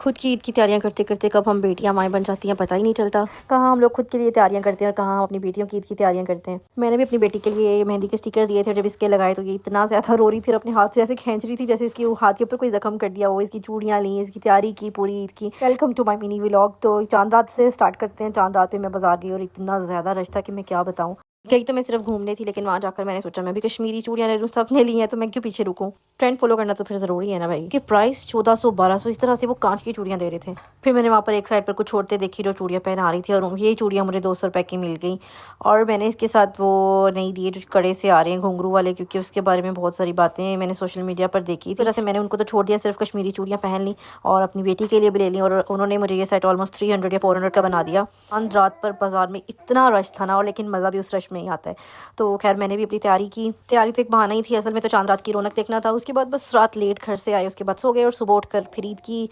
खुद की ईद की तैयारियां करते करते कब हम बेटियां माएँ बन जाती हैं पता ही नहीं चलता। कहाँ हम लोग खुद के लिए तैयारियां करते हैं और कहाँ हम अपनी बेटियों की ईद की तैयारियां करते हैं। मैंने भी अपनी बेटी के लिए मेहंदी के स्टिकर दिए थे, जब इसके लगाए तो ये इतना ज़्यादा रो रही थी और अपने हाथ से ऐसे खींच रही थी जैसे इसकी हाथ के ऊपर कोई जख्म कर दिया हो। इसकी चूड़ियाँ ली, इसकी तैयारी की पूरी ईद की। Welcome to my mini vlog. तो चांद रात से स्टार्ट करते हैं। चांद रात पे मैं बाजार गई और इतना ज़्यादा रश था कि मैं क्या बताऊँ। गई तो मैं सिर्फ घूमने थी, लेकिन वहाँ जाकर मैंने सोचा मैं भी कश्मीरी चूड़ियाँ ले लूँ। सबने ली हैं तो मैं क्यों पीछे रुकूँ। ट्रेंड फॉलो करना तो फिर ज़रूरी है ना भाई। कि प्राइस 1400-1200 इस तरह से वो कांच की चूड़ियाँ दे रहे थे। फिर मैंने वहाँ पर एक साइड पर कुछ छोड़ते देखी जो चूड़ियाँ पहना रही थी और ये चूड़ियाँ मुझे 200 रुपये की मिल गई। और मैंने इसके साथ वो नहीं लिए जो कड़े से आ रहे हैं घुंघरू वाले, क्योंकि उसके बारे में बहुत सारी बातें मैंने सोशल मीडिया पर देखी। इस तरह से मैंने उनको तो छोड़ दिया, सिर्फ कश्मीरी चूड़ियाँ पहन ली और अपनी बेटी के लिए भी ले ली। और उन्होंने मुझे ये सेट ऑलमोस्ट 300 या 400 का बना दिया। चांद रात पर बाजार में इतना रश था ना, और लेकिन मज़ा भी उस रश में ही आता है। तो खैर मैंने भी अपनी तैयारी की। तैयारी तो एक बहाना ही थी, असल में तो चांद रात की रौनक देखना था। उसके बाद बस रात लेट घर से आए, उसके बाद सो गए और सुबह उठकर फिर ईद की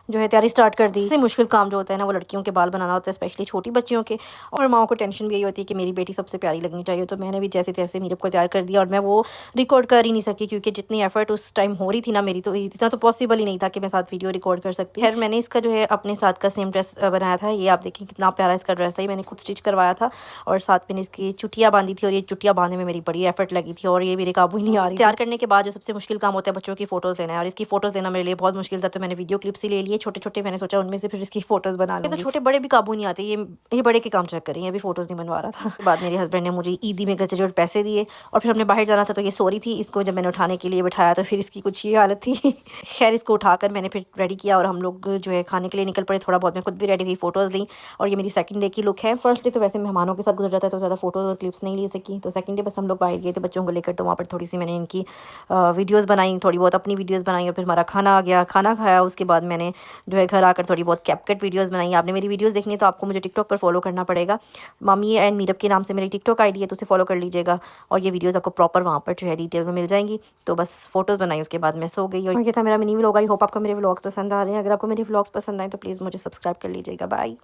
जो है तैयारी स्टार्ट कर दी। सबसे मुश्किल काम जो होता है ना वो लड़कियों के बाल बनाना होता है, स्पेशली छोटी बच्चियों के। और माओ को टेंशन भी यही होती है कि मेरी बेटी सबसे प्यारी लगनी चाहिए। तो मैंने भी जैसे तैसे मीरब को तैयार कर दिया और मैं वो रिकॉर्ड कर ही नहीं सकी, क्योंकि जितनी एफर्ट उस टाइम हो रही थी ना मेरी, तो इतना तो पॉसिबल ही नहीं था कि मैं साथ वीडियो रिकॉर्ड कर सकती। खैर मैंने इसका जो है अपने साथ का सेम ड्रेस बनाया था। ये आप देखें कितना प्यारा इसका ड्रेस है, ये मैंने खुद स्टिच करवाया था। और साथ मैंने इसकी चुटियाँ बांधी थी और ये चुटियाँ बांधने में मेरी बड़ी एफर्ट लगी थी और ये मेरे काबू ही नहीं आ रही। तैयार करने के बाद जो सबसे मुश्किल काम होता है बच्चों की फोटोज लेना है, और इसकी फोटोज लेना मेरे लिए बहुत मुश्किल था। तो मैंने वीडियो क्लिप्स ही ले लिए छोटे छोटे, मैंने सोचा उनमें से फिर इसकी फोटोज बना लूंगी। तो छोटे बड़े भी काबू नहीं आते, ये बड़े के काम चेक करें, ये भी फोटोज नहीं बनवा रहा था। बाद मेरे हस्बैंड ने मुझे ईदी में घर से जो पैसे दिए और फिर हमने बाहर जाना था, तो ये सो रही थी। इसको जब मैंने उठाने के लिए बिठाया तो फिर इसकी कुछ ये हालत थी। खैर इसको उठाकर मैंने फिर रेडी किया और हम लोग जो है खाने के लिए निकल पड़े। थोड़ा बहुत मैं खुद भी रेडी हुई, फोटोज ली। और ये मेरी सेकंड डे की लुक है। फर्स्ट डे तो वैसे मेहमानों के साथ गुजर जाता है तो ज़्यादा फोटोज और क्लिप्स नहीं ले सकी। तो सेकंड डे बस हम लोग बाहर गए थे बच्चों को लेकर, तो वहाँ पर थोड़ी सी मैंने इनकी वीडियोज़ बनाई, थोड़ी बहुत अपनी वीडियोज़ बनाई। और फिर हमारा खाना आ गया, खाना खाया। उसके बाद मैंने जो है घर आकर थोड़ी बहुत कैपकट वीडियोज़ बनाई। आपने मेरी वीडियोज़ देखनी है तो आपको मुझे टिकटॉक पर फॉलो करना पड़ेगा। मामी एंड मीरब के नाम से मेरी टिकटॉक आईडी है, तो उसे फॉलो कर लीजिएगा। और ये वीडियोज़ आपको प्रॉपर वहाँ पर जो है डिटेल में मिल जाएंगी। तो बस फोटोज़ बनाई, उसके बाद मैं सो गई। और ये था मेरा मिनी व्लॉग। आई होप आपको मेरे व्लॉग्स पसंद आ रहे हैं। अगर आपको मेरे व्लॉग्स पसंद आए तो प्लीज़ मुझे सब्सक्राइब कर लीजिएगा। बाय।